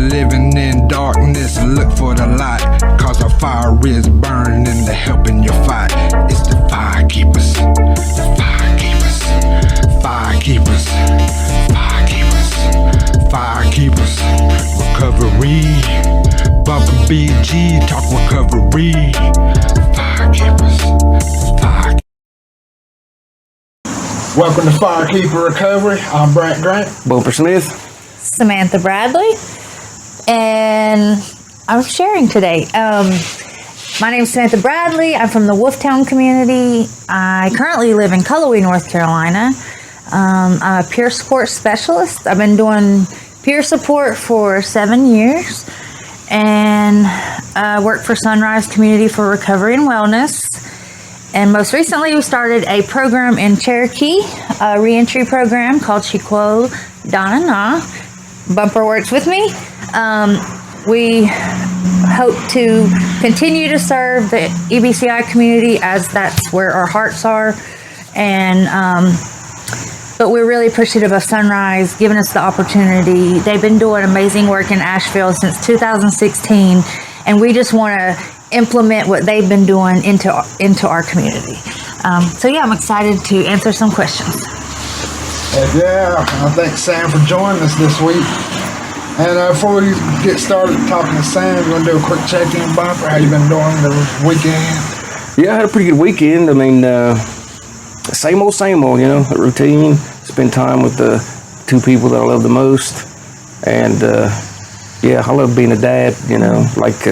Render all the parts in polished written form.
living in darkness, look for the light, cause a fire is burning and they're helping you fight. It's the fire keepers, the fire keepers, fire keepers, fire keepers, fire keepers. Recovery, Bumper BG, talk recovery. Fire keepers, fire. Welcome to Firekeeper Recovery. I'm Brant Grant. Bumper Smith. Samantha Bradley. And I'm sharing today. My name is Samantha Bradley. I'm from the Wolftown community. I currently live in Cullowhee, North Carolina. I'm a peer support specialist. I've been doing peer support for 7 years. And I work for Sunrise Community for Recovery and Wellness. And most recently, we started a program in Cherokee, a reentry program called Chiquo Donna Na. Bumper works with me. We hope to continue to serve the EBCI community as that's where our hearts are. And but we're really appreciative of Sunrise giving us the opportunity. They've been doing amazing work in Asheville since 2016, and we just want to implement what they've been doing into our community. So yeah, I'm excited to answer some questions. Yeah, I thank Sam for joining us this week. And before we get started talking to Sam, we're going to do a quick check-in. Bumper. How you been doing the weekend? Yeah, I had a pretty good weekend. I mean, same old, you know, routine. Spend time with the two people that I love the most. And yeah, I love being a dad, you know, like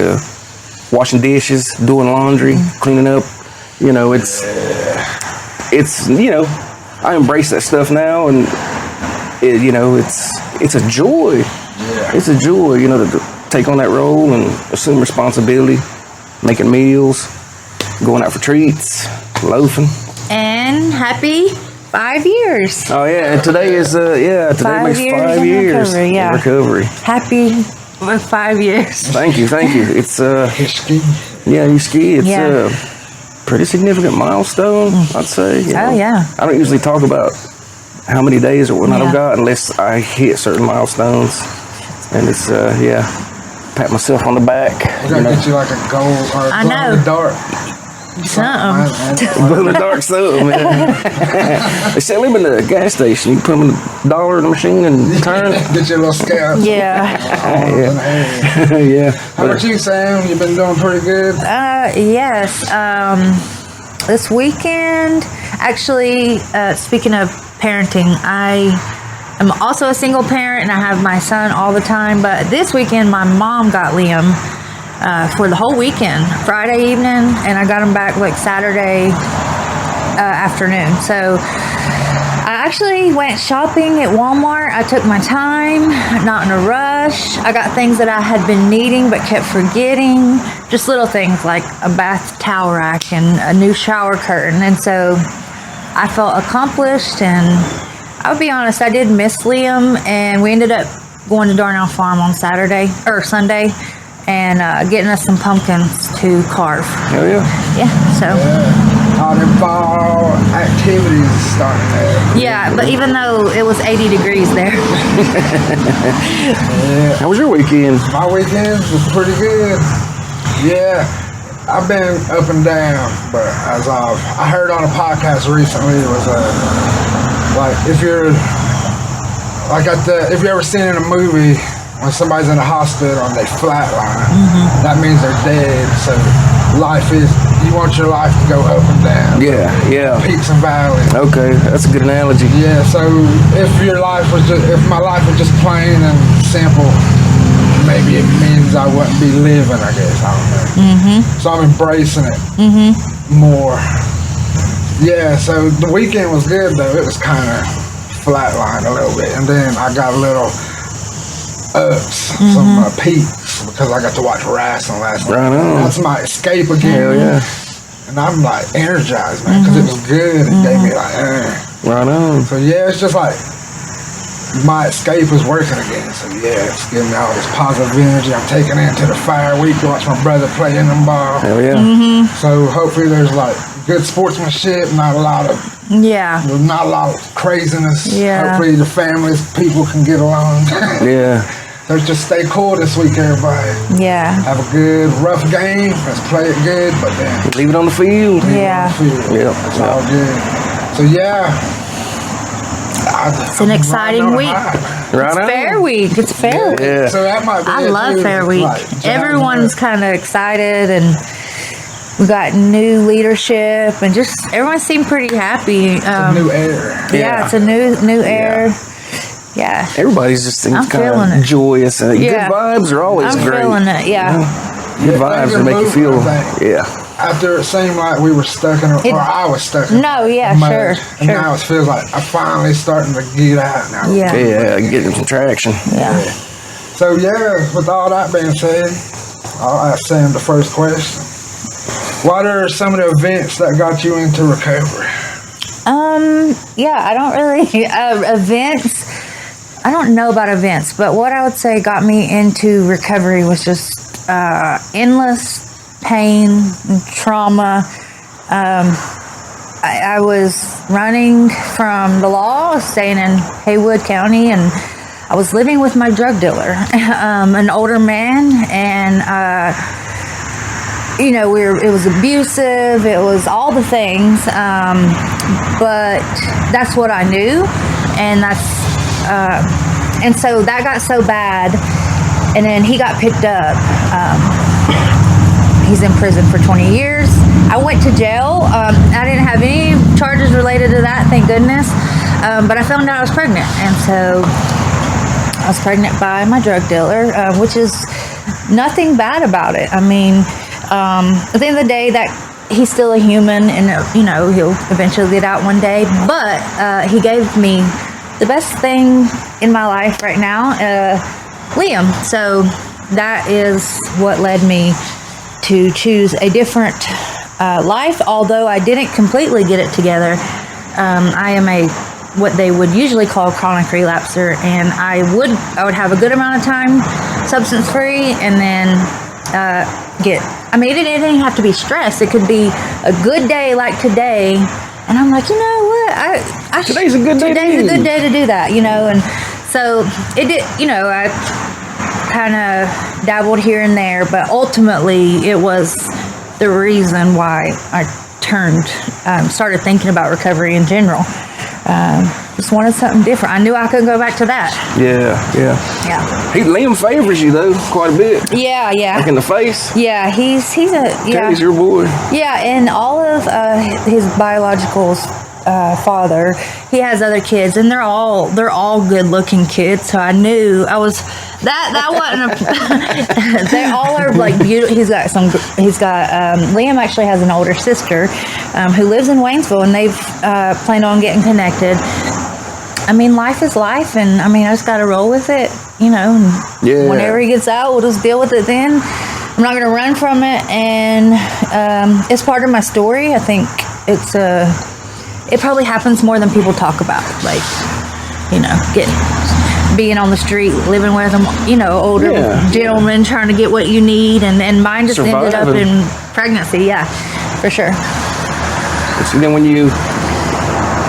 washing dishes, doing laundry, cleaning up. You know, it's you know, I embrace that stuff now, and you know, it's a joy. Yeah. It's a joy, you know, to take on that role and assume responsibility, making meals, going out for treats, loafing. And happy 5 years. Oh yeah, and today is today makes 5 years recovery, yeah. Recovery. Happy 5 years. Thank you. It's you ski. It's a pretty significant milestone, I'd say. You know. Yeah. I don't usually talk about how many days or whatnot I've got unless I hit certain milestones, and it's pat myself on the back. We're gonna get you like a gold or a glow in the dark. Something. Glow in the dark something, man. They sell them in the gas station. You put them in $1 in the machine and turn. Get your little scalp. Yeah. Yeah. How about you, Sam? You been doing pretty good? Yes. This weekend, actually, speaking of parenting, I am also a single parent and I have my son all the time. But this weekend, my mom got Liam for the whole weekend, Friday evening, and I got him back like Saturday afternoon. So I actually went shopping at Walmart. I took my time, not in a rush. I got things that I had been needing but kept forgetting. Just little things like a bath towel rack and a new shower curtain. And so I felt accomplished, and I'll be honest, I did miss Liam, and we ended up going to Darnell Farm on Sunday and getting us some pumpkins to carve. Hell yeah. Yeah, so. All them fall activities starting there. Yeah, but even though it was 80 degrees there. Yeah. How was your weekend? My weekend was pretty good. Yeah. I've been up and down, but as I heard on a podcast recently, it was like if you ever seen in a movie when somebody's in the hospital and they flatline, that means they're dead. So you want your life to go up and down. Yeah. Peaks and valleys. Okay, that's a good analogy. Yeah, so if my life was just plain and simple, maybe it means I wouldn't be living, I guess. I don't know. So I'm embracing it more. Yeah, so the weekend was good, though. It was kind of flatlined a little bit. And then I got a little ups, some peaks, because I got to watch wrestling last night. Right on. That's my escape again. Hell yeah. And I'm like energized, man, because it was good. It gave me like, Right on. So yeah, it's just like my escape is working again. So yeah, it's giving me all this positive energy. I'm taking it into the fire week to watch my brother play in them ball. Hell yeah. So hopefully there's like good sportsmanship, not a lot of craziness. Yeah. Hopefully the families, people can get along. Yeah. So just stay cool this week, everybody. Yeah. Have a good, rough game. Let's play it good, but then Leave it on the field. Yeah. Yep. It's all good. So yeah. It's an exciting week. Right It's on. Fair Week. It's Fair Week. Yeah. So that might be I it, love too. Fair Week. Like, Everyone's kind of excited, and we got new leadership, and just everyone seemed pretty happy. new air. Yeah, it's a new air. Yeah. Everybody's just I'm kind feeling of it. joyous. And Yeah. Good vibes are always I'm great. feeling it. Yeah. Good vibes that make you feel. Yeah. After it seemed like we were stuck in, or I was stuck in. No, yeah, mud, sure, And sure. now it feels like I'm finally starting to get out now. Yeah. Yeah, getting some traction. Yeah. So yeah, with all that being said, I'll ask Sam the first question. What are some of the events that got you into recovery? Yeah, I don't really events. I don't know about events, but what I would say got me into recovery was just endless pain and trauma. I was running from the law, staying in Haywood County, and I was living with my drug dealer, an older man, and it was abusive, it was all the things, but that's what I knew, and and so that got so bad, and then he got picked up. He's in prison for 20 years. I went to jail. I didn't have any charges related to that, thank goodness, but I found out I was pregnant, and so I was pregnant by my drug dealer, which is nothing bad about it. I mean, at the end of the day, that he's still a human, and he'll eventually get out one day. But he gave me the best thing in my life right now, Liam. So that is what led me to choose a different life. Although I didn't completely get it together, I am what they would usually call a chronic relapser, and I would have a good amount of time substance free, and then it didn't have to be stress. It could be a good day like today, and I'm like, you know what, Today's a good day. Today's a good day to do that, and so it did. I kind of dabbled here and there, but ultimately it was the reason why I started thinking about recovery in general. Just wanted something different. I knew I couldn't go back to that. Yeah. Liam favors you though quite a bit. Yeah. Like in the face. Yeah, he's Teddy's your boy. Yeah, and all of his biological father, he has other kids, and they're all good looking kids. So I knew I was that wasn't they all are like beautiful. Liam actually has an older sister who lives in Waynesville, and they've planned on getting connected. I mean, life is life, and I just got to roll with it, and whenever he gets out, we'll just deal with it then. I'm not going to run from it, and it's part of my story. I think it probably happens more than people talk about, like, being on the street, living with them, older gentlemen trying to get what you need, and mine just ended up in pregnancy. Yeah, for sure. So then when you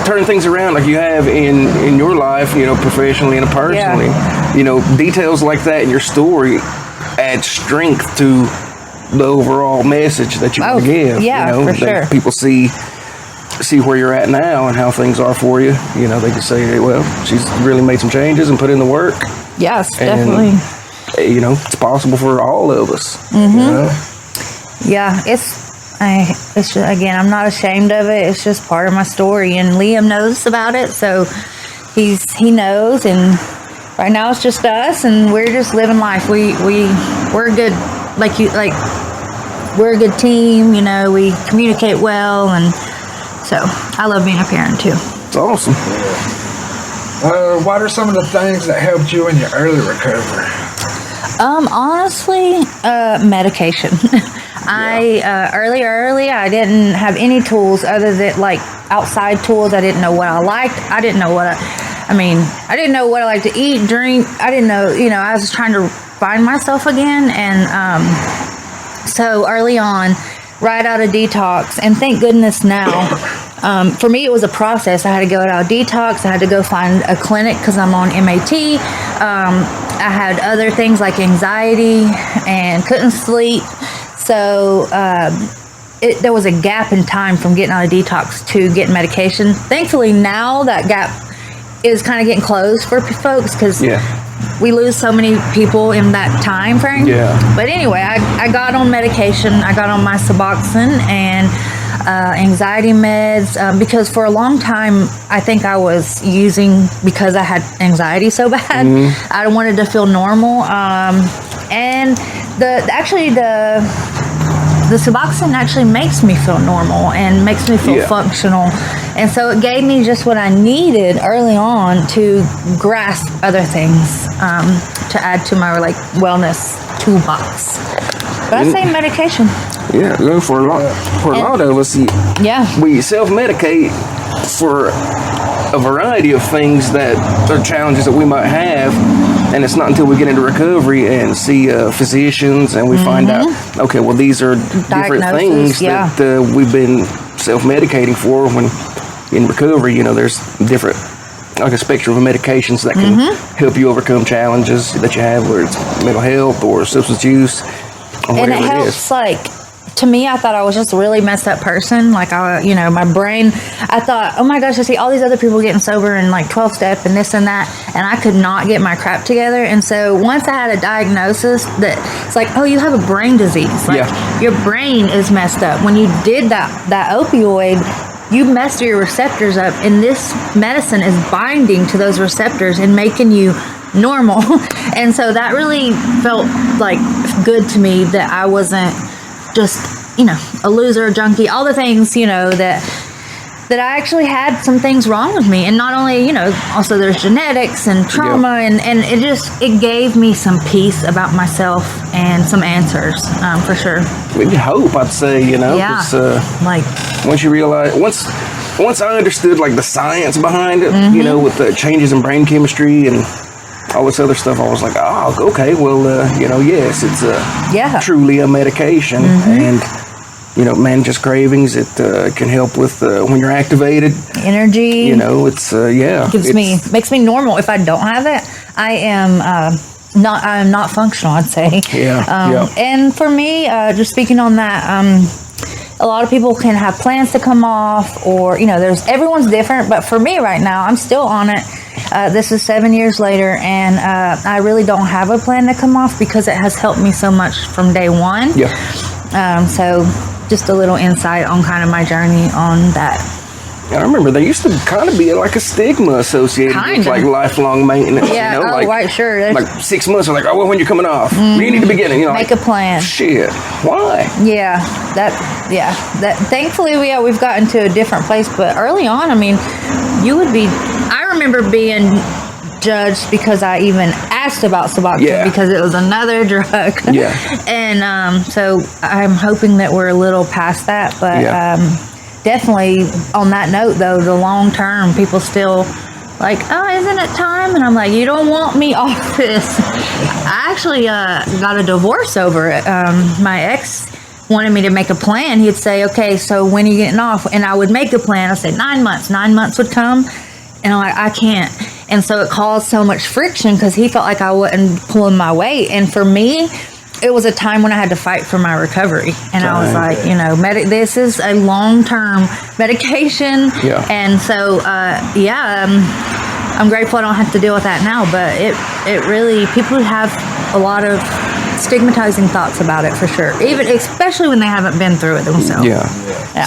turn things around like you have in your life, professionally and personally, details like that in your story add strength to the overall message that you want to give. Yeah, for sure. People see where you're at now and how things are for you. They can say, hey, well, she's really made some changes and put in the work. Yes, definitely. It's possible for all of us. Mm-hmm. Yeah, it's just, again, I'm not ashamed of it. It's just part of my story, and Liam knows about it, so he knows. And right now it's just us, and we're just living life. We're good, we're a good team. We communicate well, and so I love being a parent too. It's awesome. What are some of the things that helped you in your early recovery? Honestly, medication. Early, I didn't have any tools other than outside tools. I didn't know what I liked. I didn't know I didn't know what I liked to eat, drink. I didn't know, I was trying to find myself again. And so early on, right out of detox, and thank goodness now, for me, it was a process. I had to go out of detox. I had to go find a clinic because I'm on MAT. I had other things like anxiety and couldn't sleep. So there was a gap in time from getting out of detox to getting medication. Thankfully, now that gap is kind of getting closed for folks because we lose so many people in that time frame. Yeah. But anyway, I got on medication. I got on my Suboxone and anxiety meds because for a long time I think I was using because I had anxiety so bad. I wanted to feel normal. And the Suboxone actually makes me feel normal and makes me feel functional. And so it gave me just what I needed early on to grasp other things to add to my like wellness toolbox. But I say medication. Yeah, for a lot of us, we self-medicate for a variety of things that are challenges that we might have, and it's not until we get into recovery and see physicians and we find out, okay, well, these are different things that we've been self-medicating for. When in recovery, you know, there's different, like a spectrum of medications that can help you overcome challenges that you have, whether it's mental health or substance use or whatever it helps, like, to me, I thought I was just a really messed up person. Like, my brain, I thought, oh my gosh, I see all these other people getting sober and like 12-step and this and that, and I could not get my crap together. And so once I had a diagnosis that it's like, oh, you have a brain disease. Like, your brain is messed up. When you did that opioid, you messed your receptors up, and this medicine is binding to those receptors and making you normal. And so that really felt like good to me, that I wasn't just, a loser, a junkie, all the things, that I actually had some things wrong with me. And not only, also there's genetics and trauma, and it gave me some peace about myself and some answers, for sure. Maybe hope, I'd say, like, once you realize, once I understood like the science behind it, with the changes in brain chemistry and all this other stuff, I was like, oh, okay, well, yes, it's truly a medication, and manages cravings. It can help with when you're activated, energy. It makes me normal. If I don't have it, I am not functional, I'd say. And for me, just speaking on that, a lot of people can have plans to come off, or everyone's different. But for me right now, I'm still on it. This is 7 years later, and I really don't have a plan to come off because it has helped me so much from day one. So just a little insight on kind of my journey on that. I remember there used to kind of be like a stigma associated with like lifelong maintenance. Right, sure. Like 6 months, like, oh, well, when you're coming off, you need to begin. Make a plan. Shit, why? That thankfully we've gotten to a different place, but early on, I mean, I remember being judged because I even asked about Suboxone because it was another drug. And so I'm hoping that we're a little past that, but definitely on that note, though, the long term, people still like, oh, isn't it time? And I'm like, you don't want me off this. I actually got a divorce over it. My ex wanted me to make a plan. He'd say, okay, so when are you getting off? And I would make a plan. I'd say 9 months. 9 months would come. And I'm like, I can't. And so it caused so much friction because he felt like I wasn't pulling my weight. And for me, it was a time when I had to fight for my recovery. And I was like, this is a long-term medication. And so, I'm grateful I don't have to deal with that now. But it really, people have a lot of stigmatizing thoughts about it, for sure. Especially when they haven't been through it themselves.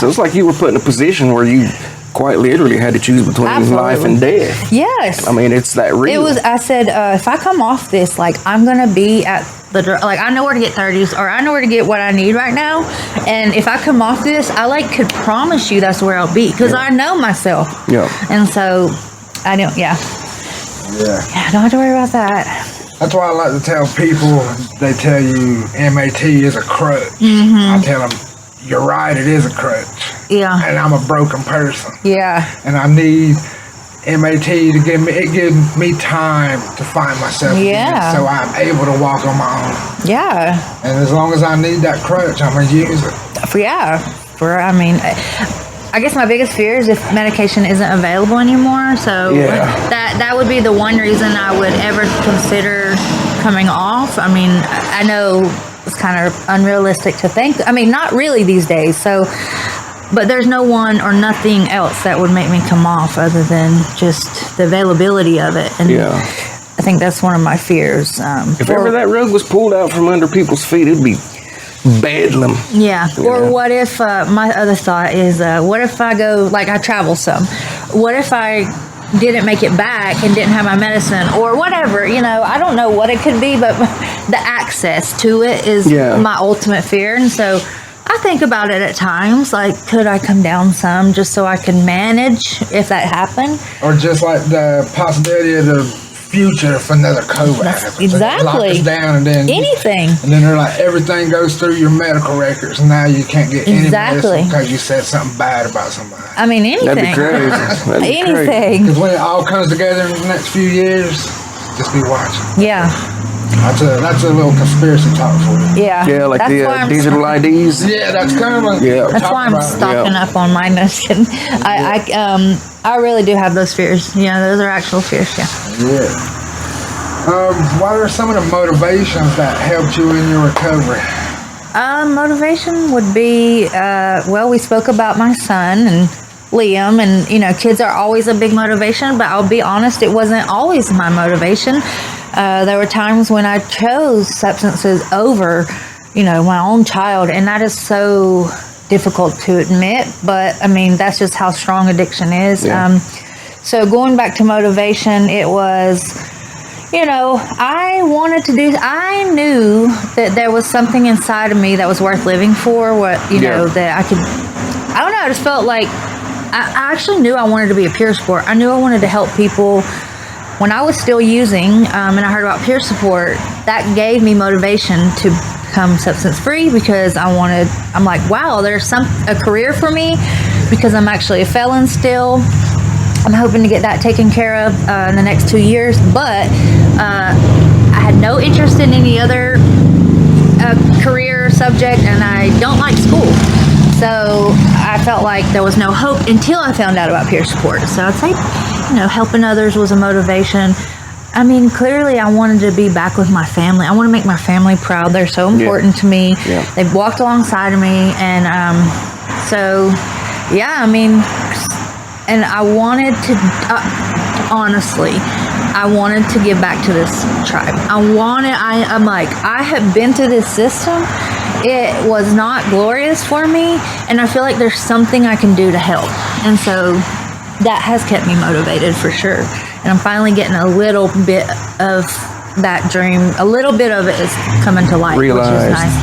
So it's like you were put in a position where you quite literally had to choose between life and death. Yes. I mean, it's that real. I said, if I come off this, like, I'm going to be at like, I know where to get 30s, or I know where to get what I need right now. And if I come off this, I could promise you that's where I'll be, because I know myself. And so I don't, I don't have to worry about that. That's why I like to tell people, they tell you MAT is a crutch. I tell them, you're right, it is a crutch. And I'm a broken person. And I need MAT to give me time to find myself again, so I'm able to walk on my own. And as long as I need that crutch, I'm going to use it. I guess my biggest fear is if medication isn't available anymore. So that would be the one reason I would ever consider coming off. I mean, I know it's kind of unrealistic to think. I mean, not really these days. So, but there's no one or nothing else that would make me come off other than just the availability of it. And I think that's one of my fears. If ever that rug was pulled out from under people's feet, it'd be bedlam. Yeah. Or what if, my other thought is, what if I go, like I travel some, what if I didn't make it back and didn't have my medicine or whatever, I don't know what it could be, but the access to it is my ultimate fear. And so I think about it at times, like, could I come down some just so I can manage if that happened? Or just like the possibility of the future if another COVID happens. Exactly. Lock us down and then anything. And then they're like, everything goes through your medical records and now you can't get any medicine because you said something bad about somebody. I mean, anything. That'd be crazy. That'd be anything. Because when it all comes together in the next few years, just be watching. Yeah. That's a little conspiracy talk for you. Yeah. Yeah, like the digital IDs. Yeah, that's coming. Yeah. That's why I'm stocking up on my medicine. I really do have those fears. Those are actual fears. Yeah. What are some of the motivations that helped you in your recovery? Motivation would be, we spoke about my son and Liam, and kids are always a big motivation, but I'll be honest, it wasn't always my motivation. There were times when I chose substances over, my own child, and that is so difficult to admit, but I mean, that's just how strong addiction is. Yeah. So going back to motivation, it was, I knew that there was something inside of me that was worth living for, that I could, I don't know, I just felt like, I actually knew I wanted to be a peer support. I knew I wanted to help people. When I was still using, and I heard about peer support, that gave me motivation to become substance free because I'm like, wow, there's a career for me because I'm actually a felon still. I'm hoping to get that taken care of in the next 2 years, but I had no interest in any other career subject, and I don't like school. So I felt like there was no hope until I found out about peer support. So I'd say, helping others was a motivation. I mean, clearly I wanted to be back with my family. I want to make my family proud. They're so important to me. Yeah. They've walked alongside of me. And and I wanted to, honestly, I wanted to give back to this tribe. I'm like, I have been to this system. It was not glorious for me, and I feel like there's something I can do to help. And so that has kept me motivated for sure. And I'm finally getting a little bit of that dream. A little bit of it is coming to light, Realized. which is nice.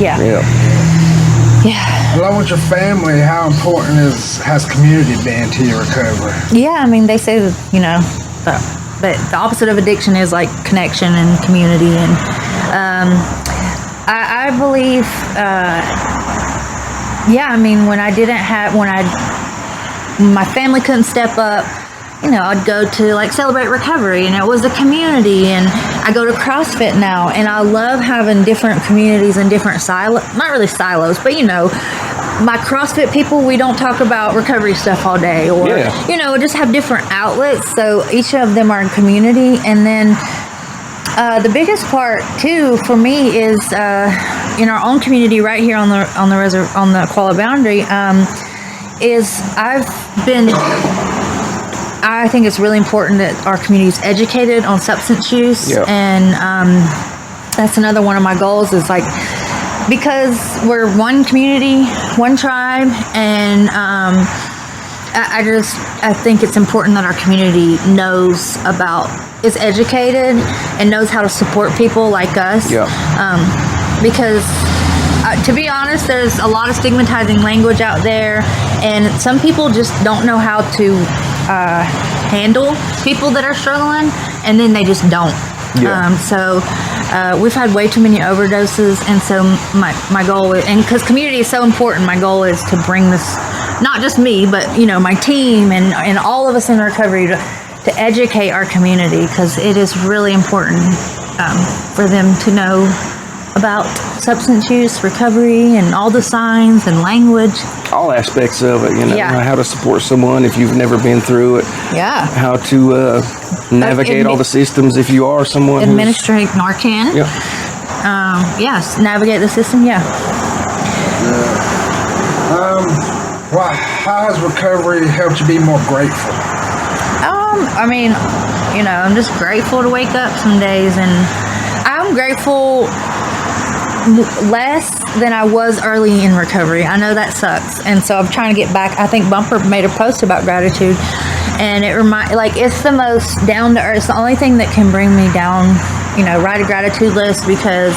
Yeah. Along with your family, how important has community been to your recovery? Yeah, I mean, they say that, the opposite of addiction is like connection and community. And I believe, when my family couldn't step up, I'd go to like Celebrate Recovery, and it was a community, and I go to CrossFit now, and I love having different communities and different silos, not really silos, but my CrossFit people, we don't talk about recovery stuff all day, or, just have different outlets. So each of them are in community. And then the biggest part too for me is in our own community right here on the Qualla boundary, I think it's really important that our community is educated on substance use. Yeah. And that's another one of my goals is like, because we're one community, one tribe, and I think it's important that our community is educated and knows how to support people like us. Yeah. Because to be honest, there's a lot of stigmatizing language out there, and some people just don't know how to handle people that are struggling, and then they just don't. Yeah. So we've had way too many overdoses, and so my goal is, and because community is so important, my goal is to bring this, not just me, but my team and all of us in recovery to educate our community, because it is really important for them to know about substance use, recovery, and all the signs and language. All aspects of it, Yeah. how to support someone if you've never been through it. Yeah. How to navigate all the systems if you are someone Administrate Narcan. Yep. Yes, navigate the system. Yeah. Well, how has recovery helped you be more grateful? I mean, I'm just grateful to wake up some days, and I'm grateful less than I was early in recovery. I know that sucks, and so I'm trying to get back. I think Bumper made a post about gratitude, and it's the most down to earth. It's the only thing that can bring me down. Write a gratitude list, because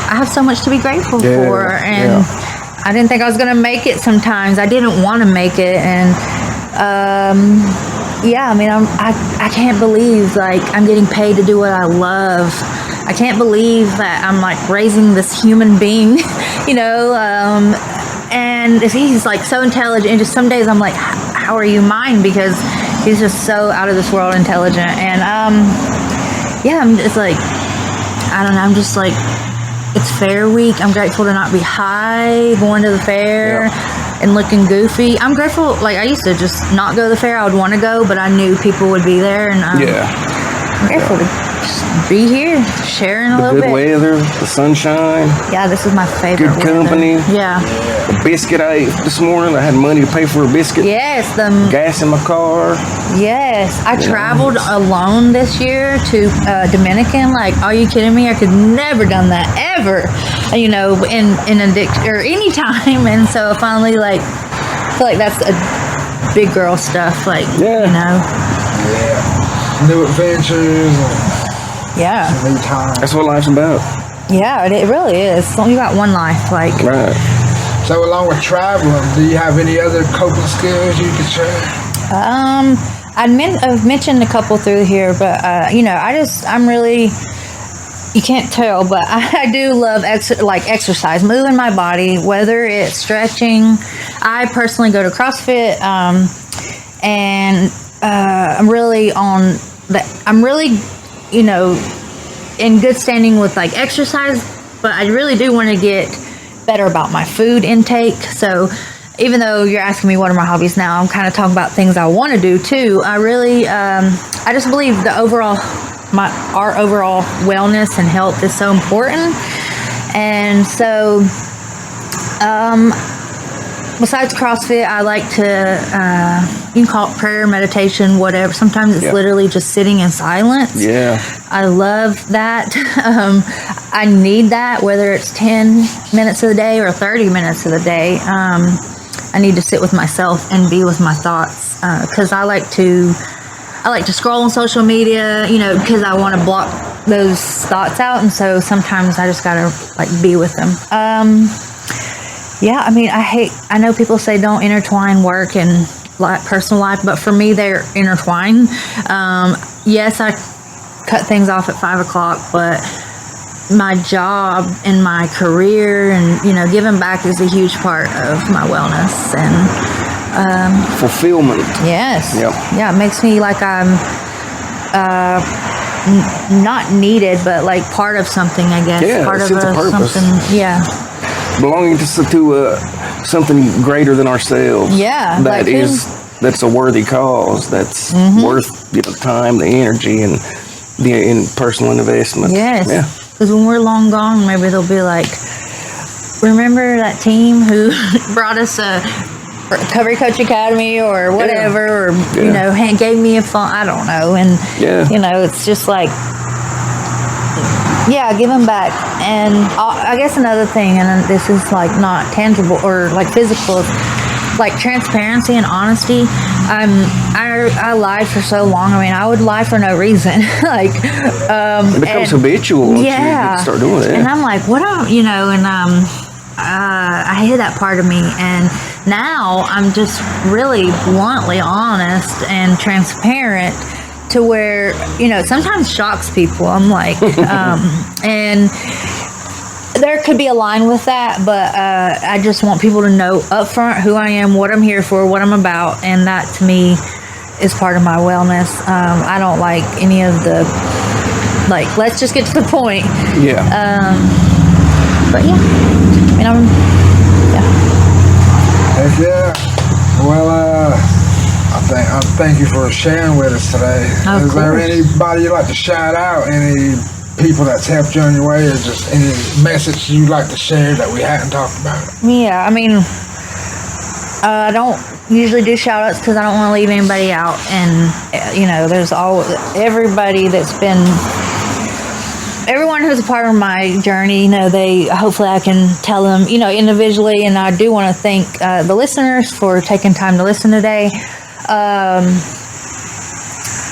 I have so much to be grateful for, and I didn't think I was going to make it. Sometimes I didn't want to make it, and I can't believe I'm getting paid to do what I love. I can't believe that I'm raising this human being, and he's so intelligent. And just some days I'm like, how are you mine? Because he's just so out of this world intelligent. And I don't know. I'm just it's fair week. I'm grateful to not be high going to the fair. And looking goofy. I'm grateful. I used to just not go to the fair. I would want to go, but I knew people would be there, and I'm grateful to just be here, sharing a little bit. Good weather, the sunshine. Yeah, this is my favorite. Good company. Weather. Yeah. The biscuit I ate this morning. I had money to pay for a biscuit. Yes, gas in my car. Yes, I traveled alone this year to Dominican. Are you kidding me? I could never done that ever. In addiction or any time, and so finally, I feel like that's a big girl stuff. New adventures. And new time. That's what life's about. Yeah, it really is. You got one life. Right. So along with traveling, do you have any other coping skills you could share? I've mentioned a couple through here, but I'm really, you can't tell, but I do love exercise, moving my body, whether it's stretching. I personally go to CrossFit, and I'm really in good standing with exercise, but I really do want to get better about my food intake. So even though you're asking me what are my hobbies now, I'm kind of talking about things I want to do too. I really, I just believe our overall wellness and health is so important. And so, besides CrossFit, I like to, you can call it prayer, meditation, whatever. Sometimes it's literally just sitting in silence. Yeah. I love that. I need that, whether it's 10 minutes of the day or 30 minutes of the day. I need to sit with myself and be with my thoughts, because I like to scroll on social media, because I want to block those thoughts out, and so sometimes I just gotta be with them. I know people say don't intertwine work and personal life, but for me they're intertwined. Yes, I cut things off at 5 o'clock, but my job and my career and giving back is a huge part of my wellness and fulfillment. Yes. Yep. Yeah, it makes me like I'm not needed, but part of something, I guess. Yeah, part of sense of purpose. something. Yeah. Belonging to something greater than ourselves. Yeah. That's a worthy cause. That's worth the time, the energy, and the personal investment. Yes. Yeah. Because when we're long gone, maybe they'll be like, remember that team who brought us a Recovery Coach Academy or whatever, or gave me a phone. I don't know, and it's just giving back. And I guess another thing, and this is not tangible or physical, transparency and honesty. I lied for so long. I would lie for no reason. It becomes habitual once you start doing it. And I'm like, what am I hid that part of me, and now I'm just really bluntly honest and transparent to where it sometimes shocks people. I'm like, and there could be a line with that, but I just want people to know up front who I am, what I'm here for, what I'm about, and that to me is part of my wellness. I don't like any of the let's just get to the point. Yeah. But yeah, I mean, Heck yeah. Well, I thank you for sharing with us today. Of Is there course. anybody you'd like to shout out? Any people that's helped you on your way, or just any message you'd like to share that we hadn't talked about? yeah, I mean, I don't usually do shout outs because I don't want to leave anybody out. And, there's everybody that's been, everyone who's a part of my journey, hopefully I can tell them, individually. And I do want to thank the listeners for taking time to listen today.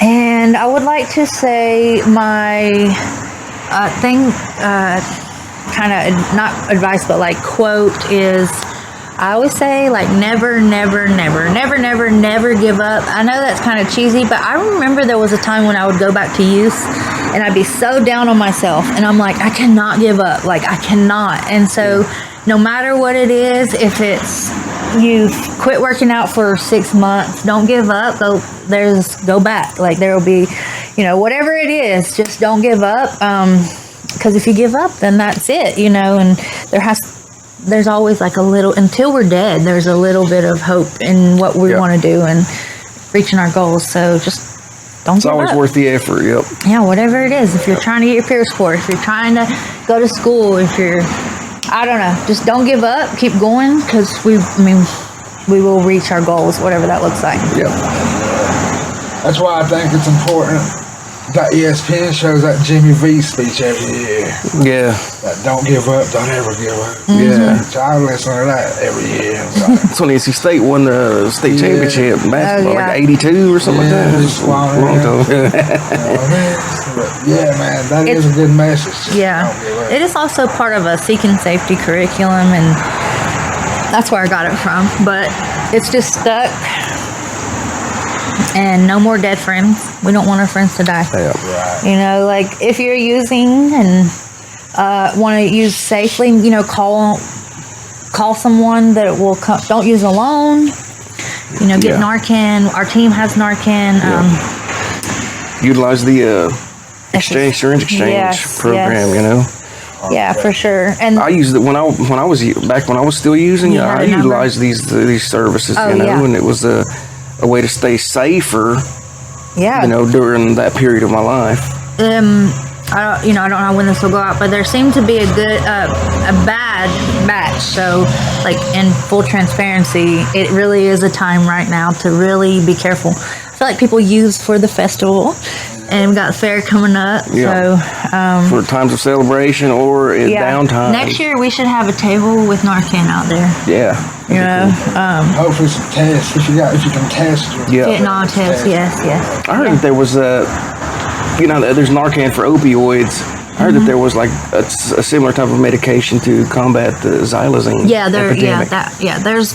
And I would like to say my thing, kind of not advice, but like quote is, I always say never give up. I know that's kind of cheesy, but I remember there was a time when I would go back to youth and I'd be so down on myself and I'm like, I cannot give up. I cannot. And so no matter what it is, if it's you quit working out for 6 months, don't give up. Go back. There will be, whatever it is, just don't give up. Because if you give up, then that's it, and there's always a little, until we're dead, there's a little bit of hope in what we want to do and reaching our goals. So just don't give up. It's always worth the effort, yep. Yeah, whatever it is. If you're trying to get your peer sport, if you're trying to go to school, if you're, I don't know, just don't give up. Keep going, because we will reach our goals, whatever that looks like. Yep. That's why I think it's important that ESPN shows that Jimmy V speech every year. Yeah. That don't give up, don't ever give up. Yeah. So I listen to that every year. That's when NC State won the state championship in basketball, yeah. 82 or something like that. Just long time. Yeah, man, that is a good message. Just Yeah. don't give up. It is also part of a seeking safety curriculum, and that's where I got it from. But it's just stuck. And no more dead friends. We don't want our friends to die. Yeah. Right. If you're using and want to use safely, call someone that will come. Don't use alone. Get Narcan. Our team has Narcan. Utilize the syringe exchange program, Yeah, for sure. And I used it when I was still using it. I utilized these services, and it was a way to stay safer. Yeah. During that period of my life. I don't know when this will go out, but there seemed to be a bad batch. So, in full transparency, it really is a time right now to really be careful. I feel like people use for the festival, and we've got fair coming up. Yeah. So, for times of celebration or in downtime. Next year we should have a table with Narcan out there. Yeah. Hopefully some tests if you can test. Fentanyl tests, yes. I heard that there was there's Narcan for opioids. I heard that there was a similar type of medication to combat the xylazine epidemic.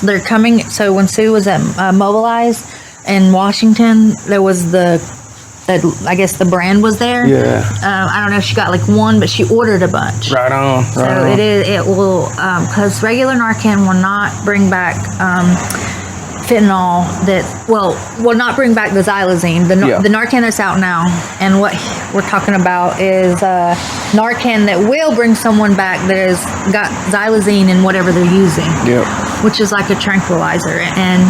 They're coming. So when Sue was at Mobilize in Washington, there was I guess the brand was there. Yeah. I don't know if she got one, but she ordered a bunch. Right on. It will, because regular Narcan will not bring back fentanyl will not bring back the xylazine. The Narcan that's out now, and what we're talking about is Narcan that will bring someone back that has got xylazine in whatever they're using. Yep. Which is like a tranquilizer, and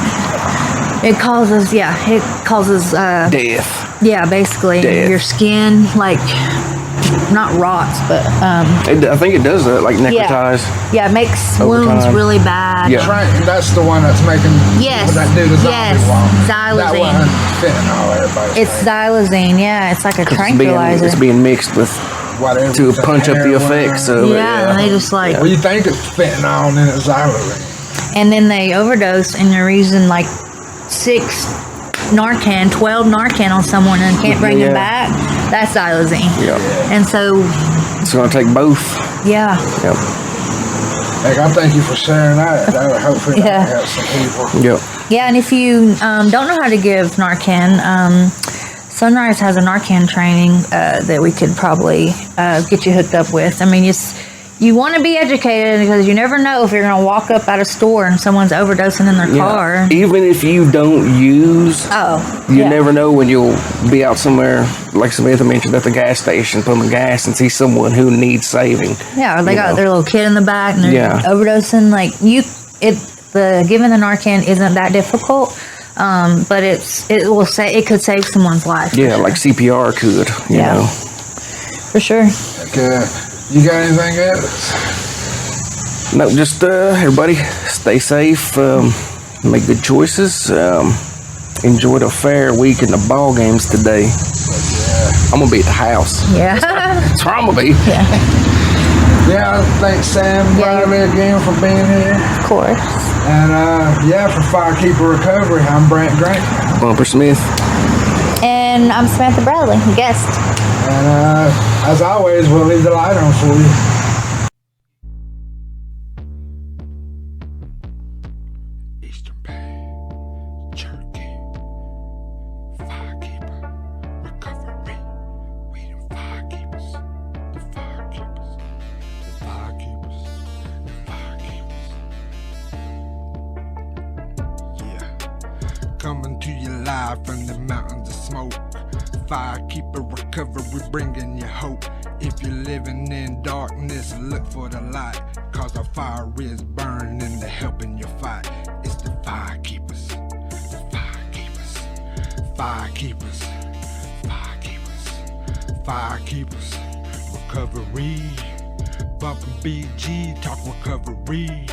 it causes death. Yeah, basically Death. your skin not rots, but I think it does that, necrotize. Yeah, it makes over wounds time. really bad. Yeah. That's the one that's making that do the zombie walk. That xylazine. wasn't fentanyl, everybody. It's xylazine. Yeah, it's like a tranquilizer. It's being mixed with Whatever to punch up the effects of it. And they just Well, you think it's fentanyl and then it's xylazine. and then they overdose and they're using 6 Narcan, 12 Narcan on someone and can't bring them back. That's xylazine. Yeah. And so It's going to take both. yeah. Yep. Heck, I thank you for sharing that. That would hopefully help some people. Yep. Yeah, and if you don't know how to give Narcan, Sunrise has a Narcan training that we could probably get you hooked up with. I mean, you want to be educated because you never know if you're going to walk up at a store and someone's overdosing in their car. Even if you don't use, you yeah. never know when you'll be out somewhere, like Samantha mentioned, at the gas station, pumping gas, and see someone who needs saving. Yeah, or they got their little kid in the back and they're overdosing. Like giving the Narcan isn't that difficult, but it could save someone's life. Yeah, like CPR could. You know, for sure. Okay. You got anything else? No, just everybody stay safe, make good choices, enjoy the fair week and the ball games today. I'm gonna be at the house. Yeah. That's where I'm gonna be. Yeah, thanks Sam Bradley again for being here. Of course. And for Firekeeper Recovery, I'm Brant Grant. Bumper Smith. And I'm Samantha Bradley, the guest. And as always, we'll leave the light on for you. Eastern Bay, Cherokee, Firekeeper, Recovery, we them Firekeepers, the Firekeepers, the Firekeepers, the Firekeepers. Yeah, coming to you live from the mountains of smoke. Firekeeper Recovery, bringing you hope. If you're living in darkness, look for the light, cause a fire is burning and they're helping you fight. It's the Firekeepers, the Firekeepers, Firekeepers, Firekeepers, Firekeepers Recovery. Bumpin' BG, talk recovery.